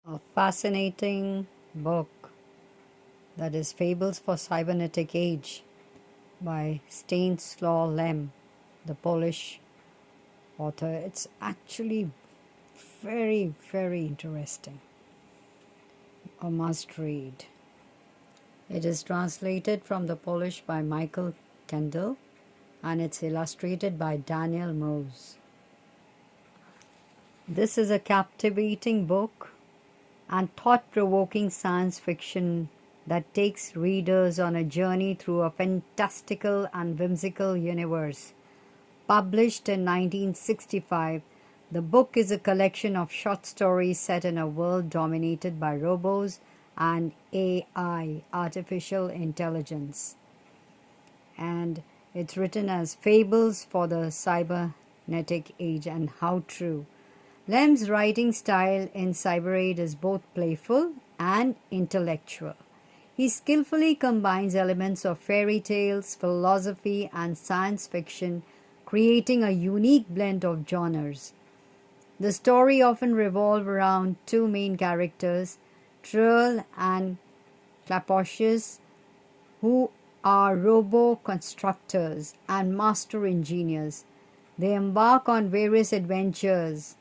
A fascinating book that is Fables for Cybernetic Age by Stanislaw Lem, the Polish author. It's actually very, very interesting. A must read. It is translated from the Polish by Michael Kendall and it's illustrated by Daniel Mose. This is a captivating book and thought-provoking science fiction that takes readers on a journey through a fantastical and whimsical universe. Published in 1965, the book is a collection of short stories set in a world dominated by robots and AI, artificial intelligence. And it's written as Fables for the Cybernetic Age, and how true. Lem's writing style in Cyberiad is both playful and intellectual. He skillfully combines elements of fairy tales, philosophy, and science fiction, creating a unique blend of genres. The story often revolves around two main characters, Trull and Klaposhis, who are robo-constructors and master engineers. They embark on various adventures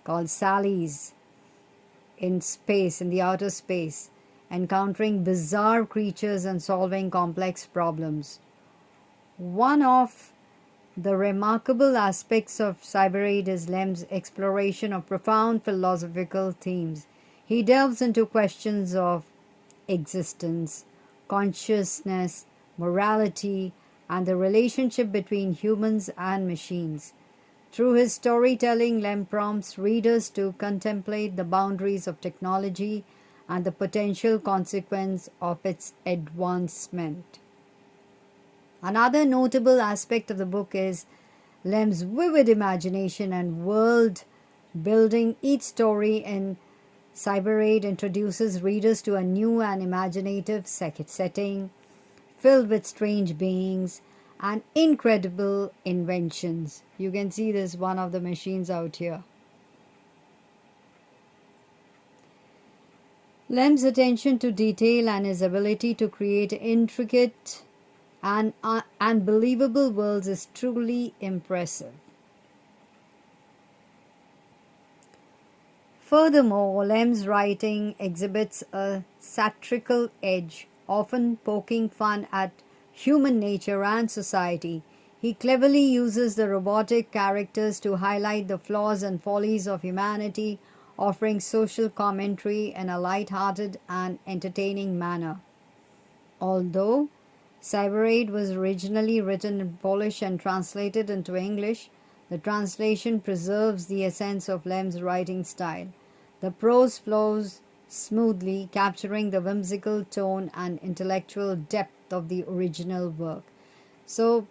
called sallies in space, in the outer space, encountering bizarre creatures and solving complex problems. One of the remarkable aspects of Cyberiad is Lem's exploration of profound philosophical themes. He delves into questions of existence, consciousness, morality, and the relationship between humans and machines. Through his storytelling, Lem prompts readers to contemplate the boundaries of technology and the potential consequence of its advancement. Another notable aspect of the book is Lem's vivid imagination and world building. Each story in Cyberiad introduces readers to a new and imaginative setting filled with strange beings and incredible inventions. You can see this one of the machines out here. Lem's attention to detail and his ability to create intricate and unbelievable worlds is truly impressive. Furthermore, Lem's writing exhibits a satirical edge, often poking fun at human nature and society. He cleverly uses the robotic characters to highlight the flaws and follies of humanity, offering social commentary in a light-hearted and entertaining manner. Although Cyberiad was originally written in Polish and translated into English, the translation preserves the essence of Lem's writing style. The prose flows smoothly, capturing the whimsical tone and intellectual depth of the original work. So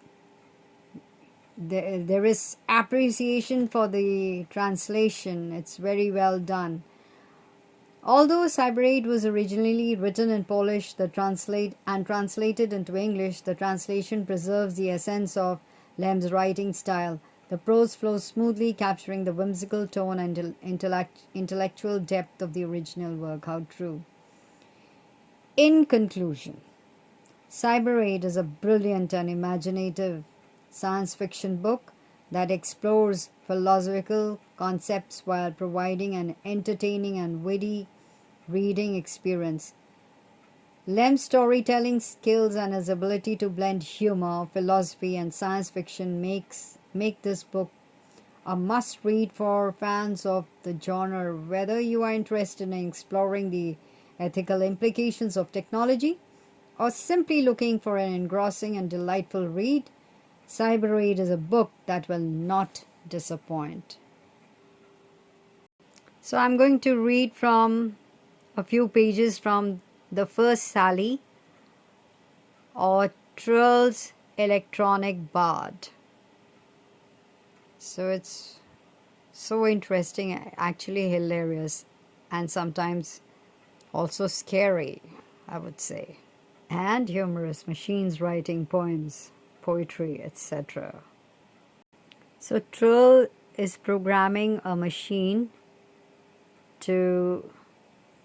there is appreciation for the translation. It's very well done. Although Cyberiad was originally written in Polish, translated into English, the translation preserves the essence of Lem's writing style. The prose flows smoothly, capturing the whimsical tone and intellectual depth of the original work. How true. In conclusion, Cyberiad is a brilliant and imaginative science fiction book that explores philosophical concepts while providing an entertaining and witty reading experience. Lem's storytelling skills and his ability to blend humor, philosophy, and science fiction make this book a must-read for fans of the genre. Whether you are interested in exploring the ethical implications of technology or simply looking for an engrossing and delightful read, Cyberiad is a book that will not disappoint. So I'm going to read from a few pages from the first sally, or Trull's Electronic Bard. So it's so interesting, actually hilarious, and sometimes also scary, I would say, and humorous. Machines writing poems, poetry, etc. So Trull is programming a machine to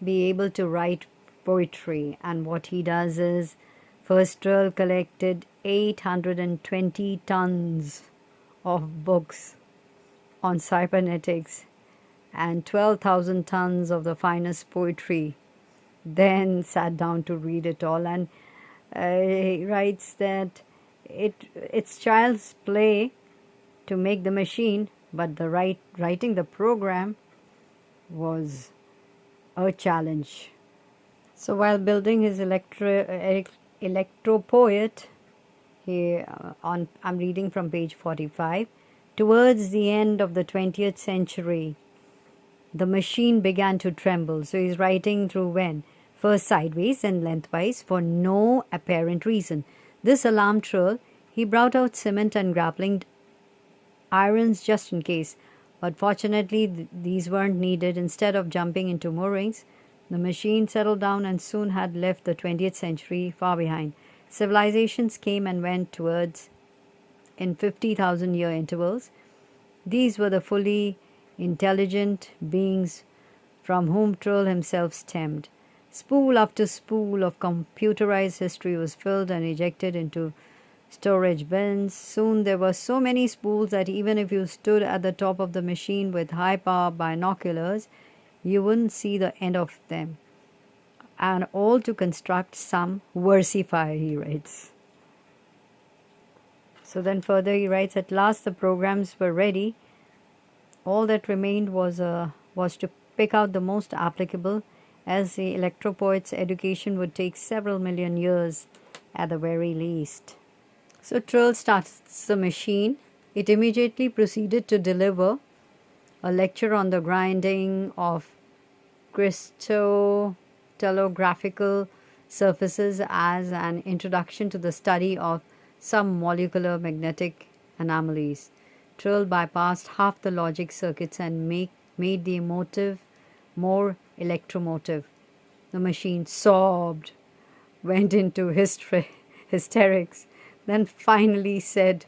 be able to write poetry. And what he does is, first Trill collected 820 tons of books on cybernetics and 12,000 tons of the finest poetry, then sat down to read it all. And he writes that it's child's play to make the machine, but the writing the program was a challenge. So while building his electropoet, I'm reading from page 45, towards the end of the 20th century, the machine began to tremble. So he's writing through when? First sideways and lengthwise for no apparent reason. This alarmed Trill. He brought out cement and grappling irons just in case. But fortunately, these weren't needed. Instead of jumping into moorings, the machine settled down and soon had left the 20th century far behind. Civilizations came and went towards in 50,000-year intervals. These were the fully intelligent beings from whom Trill himself stemmed. Spool after spool of computerized history was filled and ejected into storage bins. Soon there were so many spools that even if you stood at the top of the machine with high-power binoculars, you wouldn't see the end of them. And all to construct some versifier, he writes. So then further he writes, at last the programs were ready. All that remained was to pick out the most applicable, as the electropoet's education would take several million years at the very least. So Trill starts the machine. It immediately proceeded to deliver a lecture on the grinding of crystallographical surfaces as an introduction to the study of some molecular magnetic anomalies. Trill bypassed half the logic circuits and made the emotive more electromotive. The machine sobbed, went into hysterics, then finally said,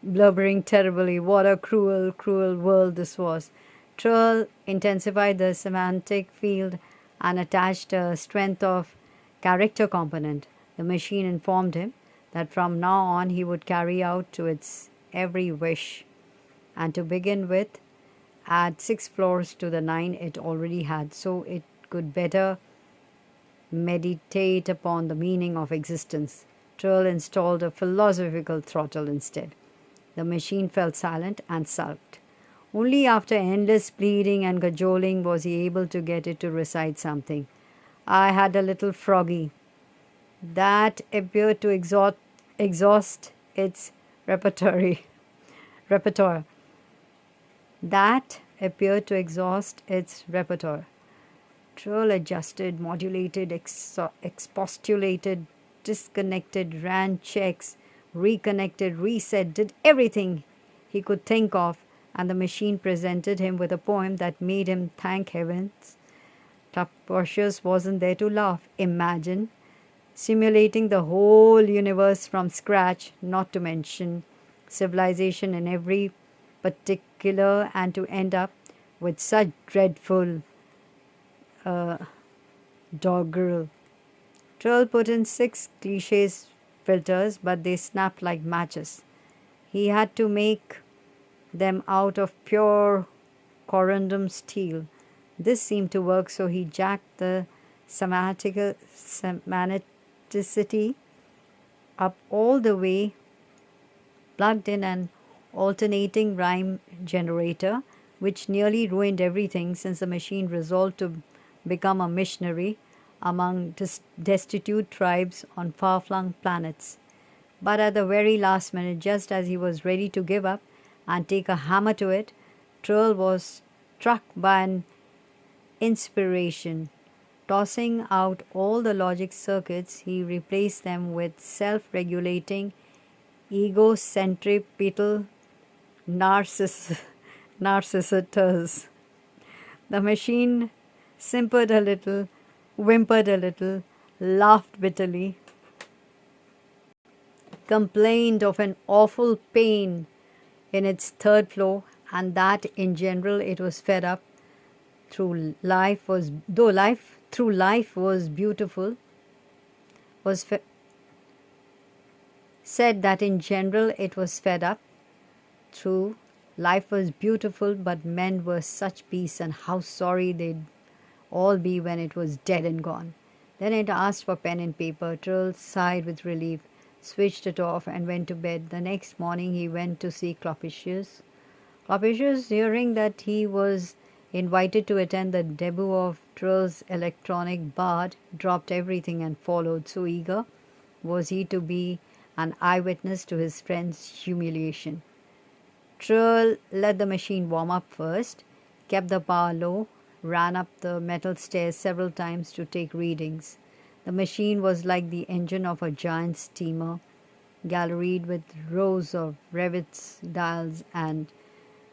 blubbering terribly, what a cruel, cruel world this was. Trill intensified the semantic field and attached a strength of character component. The machine informed him that from now on he would carry out to its every wish, and to begin with, add 6 floors to the 9 it already had, so it could better meditate upon the meaning of existence. Trill installed a philosophical throttle instead. The machine fell silent and sulked. Only after endless pleading and cajoling was he able to get it to recite something. I had a little froggy that appeared to exhaust its repertoire. That appeared to exhaust its repertoire. Trill adjusted, modulated, expostulated, disconnected, ran checks, reconnected, reset, did everything he could think of, and the machine presented him with a poem that made him thank heavens Toposius wasn't there to laugh. Imagine simulating the whole universe from scratch, not to mention civilization in every particular, and to end up with such dreadful doggerel. Trill put in 6 cliches filters, but they snapped like matches. He had to make them out of pure corundum steel. This seemed to work, so he jacked the semanticity up all the way, plugged in an alternating rhyme generator, which nearly ruined everything since the machine resolved to become a missionary among destitute tribes on far-flung planets. But at the very last minute, just as he was ready to give up and take a hammer to it, Trill was struck by an inspiration. Tossing out all the logic circuits, he replaced them with self-regulating, ego-centripetal narcissitors. The machine simpered a little, whimpered a little, laughed bitterly, complained of an awful pain in its third floor, and that in general it was fed up, life through life was beautiful, was said that in general it was fed up. True, life was beautiful, but men were such beasts, and how sorry they'd all be when it was dead and gone. Then it asked for pen and paper. Trill sighed with relief, switched it off, and went to bed. The next morning he went to see Clopicius. Clopicius, hearing that he was invited to attend the debut of Trill's electronic bard, dropped everything and followed, so eager was he to be an eyewitness to his friend's humiliation. Trill let the machine warm up first, kept the power low, ran up the metal stairs several times to take readings. The machine was like the engine of a giant steamer, galleried with rows of rivets, dials, and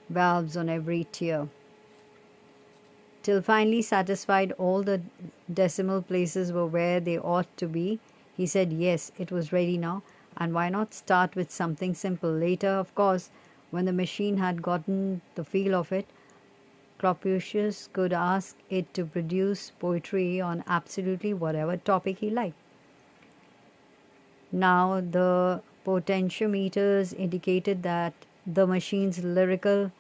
valves on every tier. Till finally satisfied all the decimal places were where they ought to be, he said yes, it was ready now, and why not start with something simple? Later, of course, when the machine had gotten the feel of it, Clopicius could ask it to produce poetry on absolutely whatever topic he liked. Now the potentiometers indicated that the machine's lyrical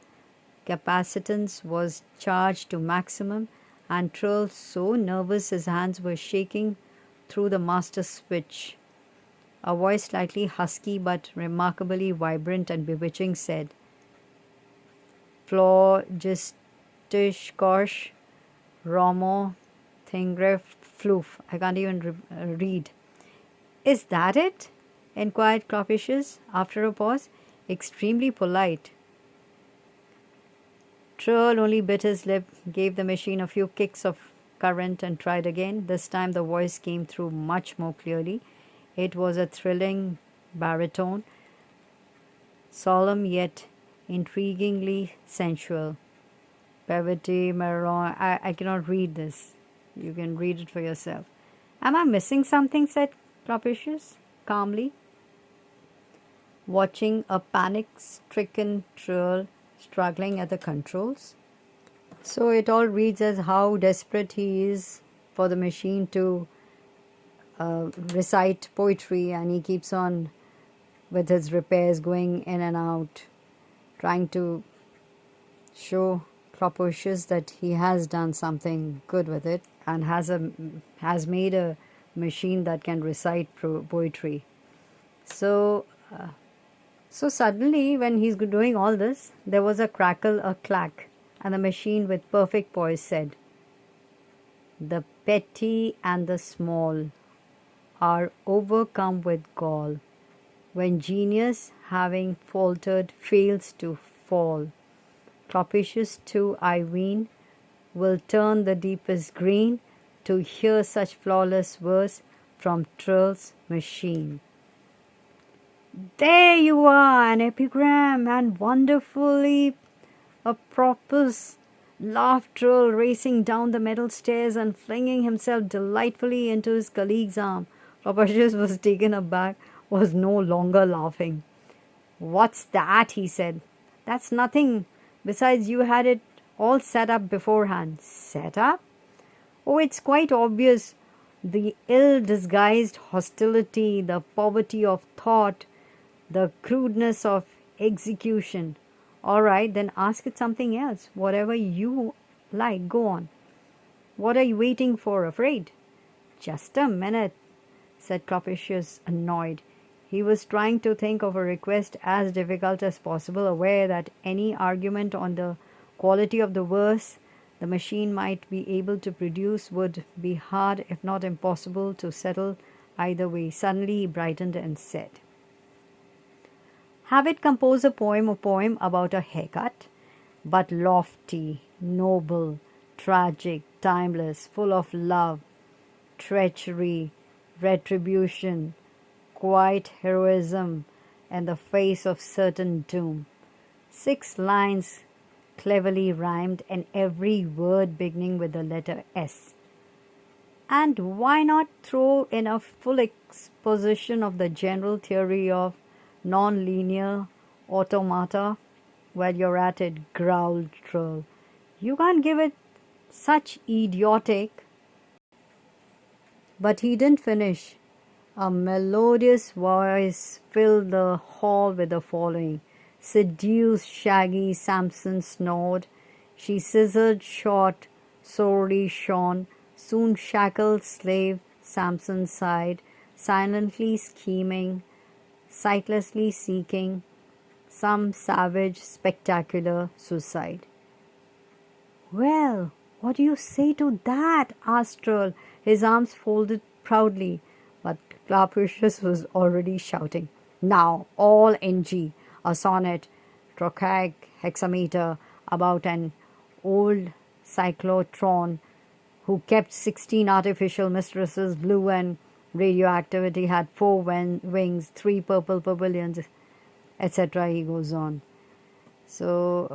capacitance was charged to maximum, and Trill, so nervous his hands were shaking, threw the master switch. A voice slightly husky but remarkably vibrant and bewitching said, Phlogisticos Romo Thingref Floof. I can't even read. Is that it? Inquired Clopicius after a pause. Extremely polite. Trill only bit his lip, gave the machine a few kicks of current and tried again. This time the voice came through much more clearly. It was a thrilling baritone, solemn yet intriguingly sensual. Pavete Maron. I cannot read this. You can read it for yourself. Am I missing something? Said Clopicius calmly, watching a panic-stricken Trill struggling at the controls. So it all reads as how desperate he is for the machine to recite poetry, and he keeps on with his repairs going in and out, trying to show Clopicius that he has done something good with it and has made a machine that can recite poetry. So suddenly, when he's doing all this, there was a crackle, a clack, and the machine with perfect poise said, "The petty and the small are overcome with gall, when genius, having faltered, fails to fall. Clopicius too, I ween, will turn the deepest green to hear such flawless verse from Trill's machine." There you are, an epigram, and wonderfully apropos, laughed Trill, racing down the metal stairs and flinging himself delightfully into his colleague's arm. Clopicius was taken aback, was no longer laughing. "What's that?" he said. "That's nothing. Besides, you had it all set up beforehand." "Set up? Oh, it's quite obvious. The ill-disguised hostility, the poverty of thought, the crudeness of execution." "All right, then ask it something else. Whatever you like, go on. What are you waiting for? Afraid?" "Just a minute," said Clopicius, annoyed. He was trying to think of a request as difficult as possible, aware that any argument on the quality of the verse the machine might be able to produce would be hard, if not impossible, to settle either way. Suddenly he brightened and said, "Have it compose a poem about a haircut, but lofty, noble, tragic, timeless, full of love, treachery, retribution, quiet heroism in the face of certain doom. 6 lines cleverly rhymed, and every word beginning with the letter S. And why not throw in a full exposition of the general theory of non-linear automata?" "While you're at it," growled Trill, "you can't give it Such idiotic. But he didn't finish. A melodious voice filled the hall with the following. Seduced shaggy Samson snored. She scissored short, sorely shorn. Soon shackled slave Samson sighed, silently scheming, sightlessly seeking some savage, spectacular suicide. "Well, what do you say to that?" asked Trull, his arms folded proudly. But Clapicius was already shouting, "Now, all in G, a sonnet, trochaic hexameter, about an old cyclotron who kept 16 artificial mistresses, blue and radioactivity, had 4 wings, 3 purple pavilions, etc." He goes on. So,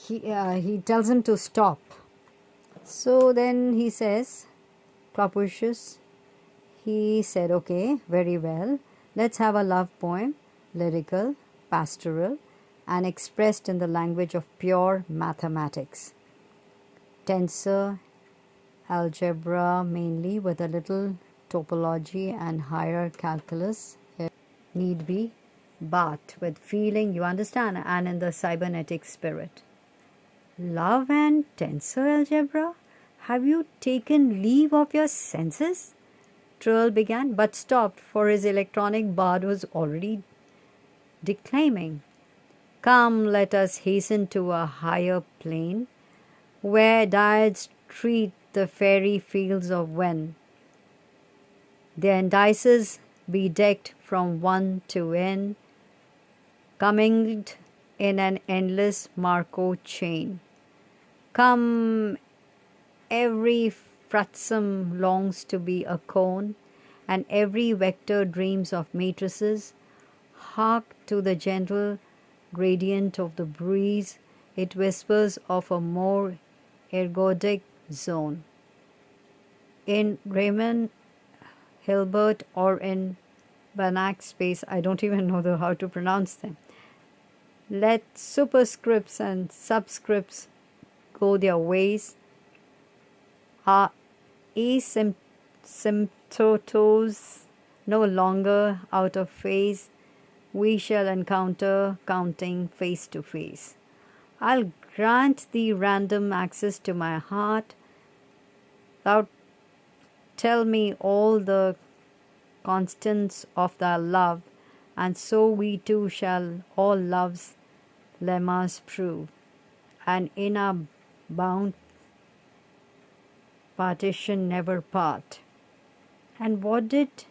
he tells him to stop. So then he says, Clapicius, he said, "Okay, very well. Let's have a love poem, lyrical, pastoral, and expressed in the language of pure mathematics. Tensor, algebra mainly, with a little topology and higher calculus if need be, but with feeling, you understand, and in the cybernetic spirit." "Love and tensor algebra? Have you taken leave of your senses?" Trull began, but stopped, for his electronic bard was already declaiming. "Come, let us hasten to a higher plane, where dyads treat the fairy fields of Wen. Their indices be decked from 1 to N, commingled in an endless Marco chain. Come, every frustum longs to be a cone, and every vector dreams of matrices. Hark to the gentle gradient of the breeze, it whispers of a more ergodic zone. In Raymond Hilbert or in Banach space, I don't even know how to pronounce them. Let superscripts and subscripts go their ways. Our asymptotos no longer out of phase, we shall encounter counting face to face. I'll grant thee random access to my heart. Thou tell me all the constants of thy love, and so we too shall all love's lemmas prove, and in our bound partition never part." And what did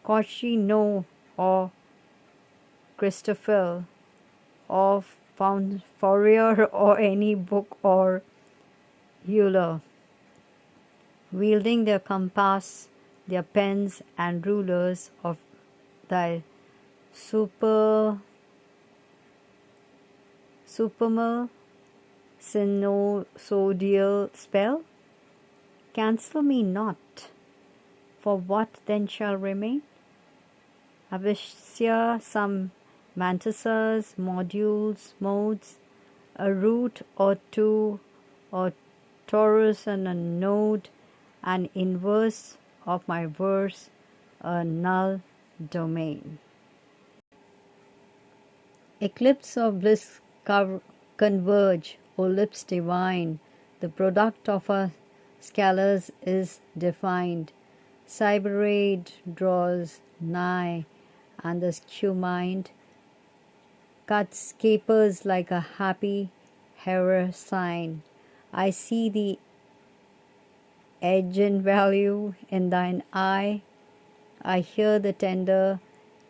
Cauchy know, or Christoffel, or Fourier, or any book, or Euler? Wielding their compass, their pens and rulers of thy supermal synodial spell, cancel me not, for what then shall remain? Avishya, some mantisas, modules, modes, a root or two, or torus and a node, an inverse of my verse, a null domain. Eclipse of bliss converge, O lips divine, the product of our scalars is defined. Cyberiad draws nigh, and the skew mind cuts capers like a happy herrer sign. I see the edge and value in thine eye, I hear the tender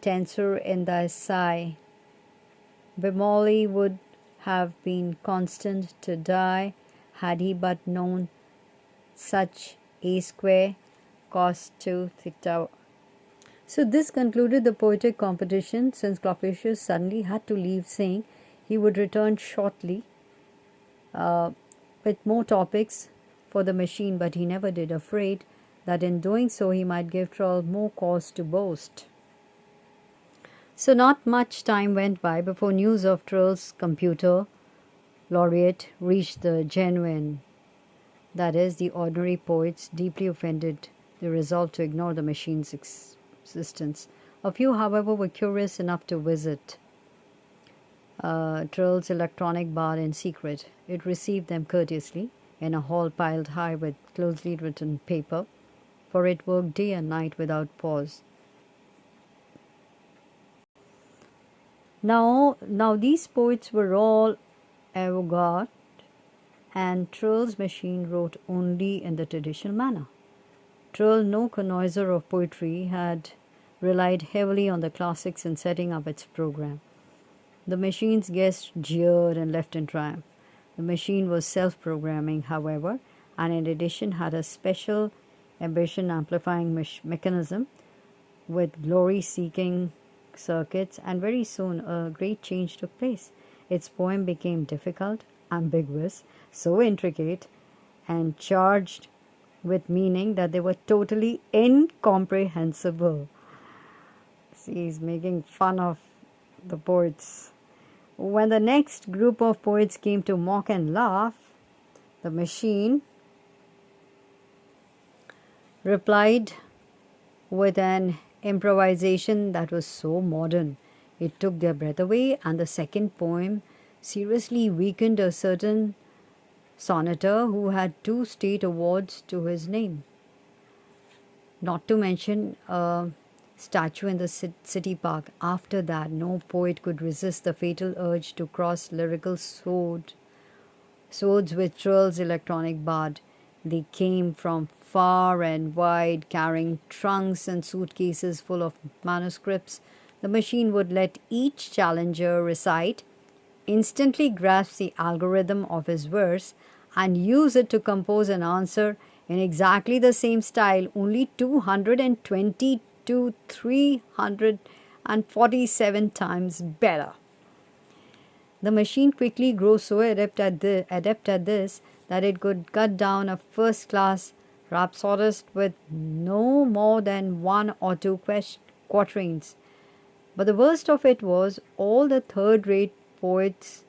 tensor in thy sigh. Bemoli would have been constant to die, had he but known such a square cos 2 theta. So this concluded the poetic competition, since Clapicius suddenly had to leave, saying he would return shortly with more topics for the machine, but he never did, afraid that in doing so he might give Trull more cause to boast. So, not much time went by before news of Trill's computer laureate reached the genuine, that is, the ordinary poets. Deeply offended, they resolved to ignore the machine's existence. A few, however, were curious enough to visit Trill's electronic bar in secret. It received them courteously in a hall piled high with closely written paper, for it worked day and night without pause. Now these poets were all avant-garde, and Trill's machine wrote only in the traditional manner. Trill, no connoisseur of poetry, had relied heavily on the classics in setting up its program. The machine's guests jeered and left in triumph. The machine was self-programming, however, and in addition had a special ambition amplifying mechanism with glory-seeking circuits, and very soon a great change took place. Its poem became difficult, ambiguous, so intricate, and charged with meaning that they were totally incomprehensible. See, he's making fun of the poets. When the next group of poets came to mock and laugh, the machine replied with an improvisation that was so modern it took their breath away, and the second poem seriously weakened a certain sonneter who had 2 state awards to his name, not to mention a statue in the city park. After that, no poet could resist the fatal urge to cross lyrical swords with Trill's electronic bard. They came from far and wide, carrying trunks and suitcases full of manuscripts. The machine would let each challenger recite, instantly grasp the algorithm of his verse, and use it to compose an answer in exactly the same style, only 220 to 347 times better. The machine quickly grew so adept at this that it could cut down a first-class rhapsodist with no more than 1 or 2 quatrains. But the worst of it was all the third-rate poets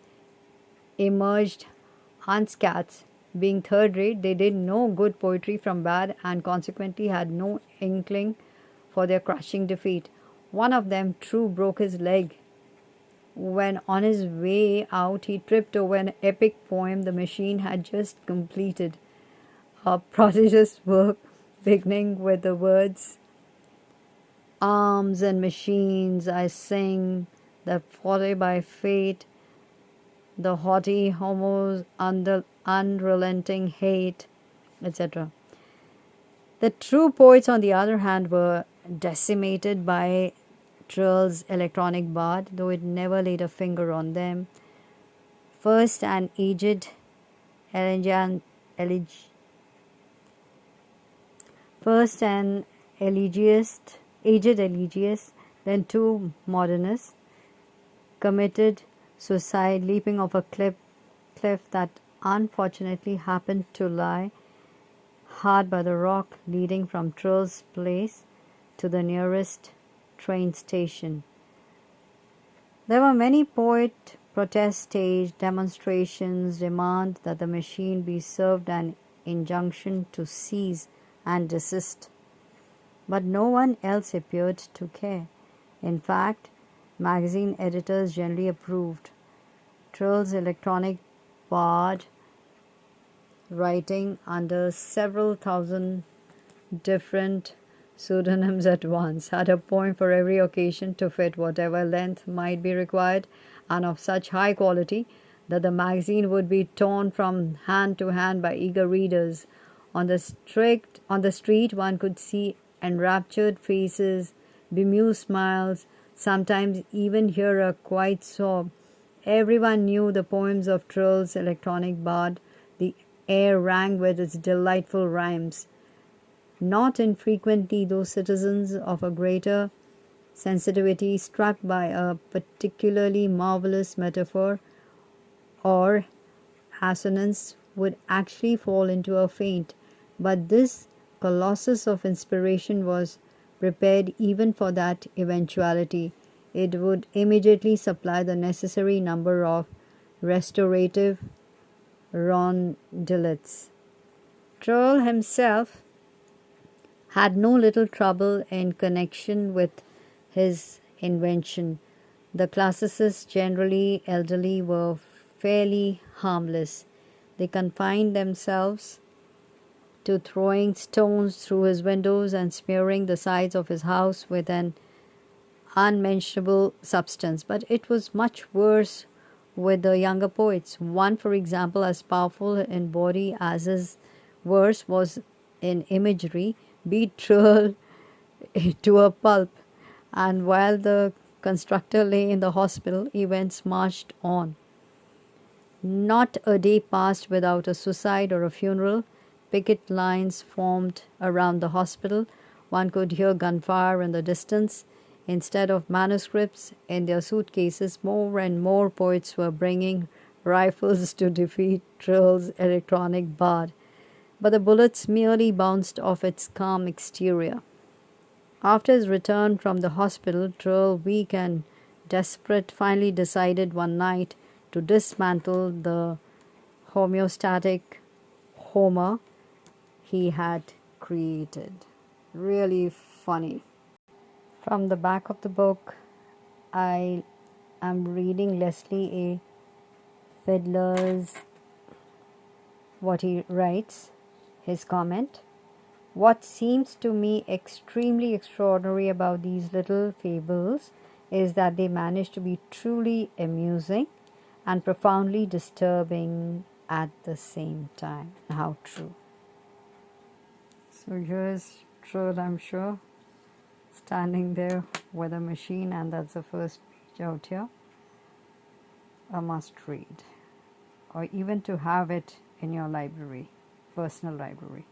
emerged unscathed. Being third-rate, they did no good poetry from bad, and consequently had no inkling for their crushing defeat. One of them, True, broke his leg when on his way out he tripped over an epic poem the machine had just completed. A prodigious work beginning with the words, "Arms and machines I sing, that folly by fate, the haughty homo's unrelenting hate," etc. The true poets, on the other hand, were decimated by Trill's electronic bard, though it never laid a finger on them. First an aged elegiast, then 2 modernists, committed suicide leaping off a cliff that unfortunately happened to lie hard by the rock leading from Trill's place to the nearest train station. There were many poet protest staged, demonstrations demand that the machine be served an injunction to cease and desist. But no one else appeared to care. In fact, magazine editors generally approved Trill's electronic bard writing under several thousand different pseudonyms at once, had a poem for every occasion to fit whatever length might be required, and of such high quality that the magazine would be torn from hand to hand by eager readers. On the street one could see enraptured faces, bemused smiles, sometimes even hear a quiet sob. Everyone knew the poems of Trill's electronic bard. The air rang with its delightful rhymes. Not infrequently, those citizens of a greater sensitivity, struck by a particularly marvelous metaphor or assonance, would actually fall into a faint. But this colossus of inspiration was prepared even for that eventuality. it would immediately supply the necessary number of restorative rondelets. Troll himself had no little trouble in connection with his invention. The classicists, generally elderly, were fairly harmless. They confined themselves to throwing stones through his windows and smearing the sides of his house with an unmentionable substance. But it was much worse with the younger poets. One, for example, as powerful in body as his verse was in imagery, beat Troll to a pulp, and while the constructor lay in the hospital, events marched on. Not a day passed without a suicide or a funeral. Picket lines formed around the hospital. One could hear gunfire in the distance. Instead of manuscripts in their suitcases, more and more poets were bringing rifles to defeat Troll's electronic bard. But the bullets merely bounced off its calm exterior. After his return from the hospital, Troll, weak and desperate, finally decided one night to dismantle the homeostatic Homer he had created. Really funny. From the back of the book, I am reading Leslie A. Fiedler's what he writes, his comment. What seems to me extremely extraordinary about these little fables is that they manage to be truly amusing and profoundly disturbing at the same time. How true. So here's Troll, I'm sure, standing there with a machine, and that's the first page out here. A must read, or even to have it in your library, personal library.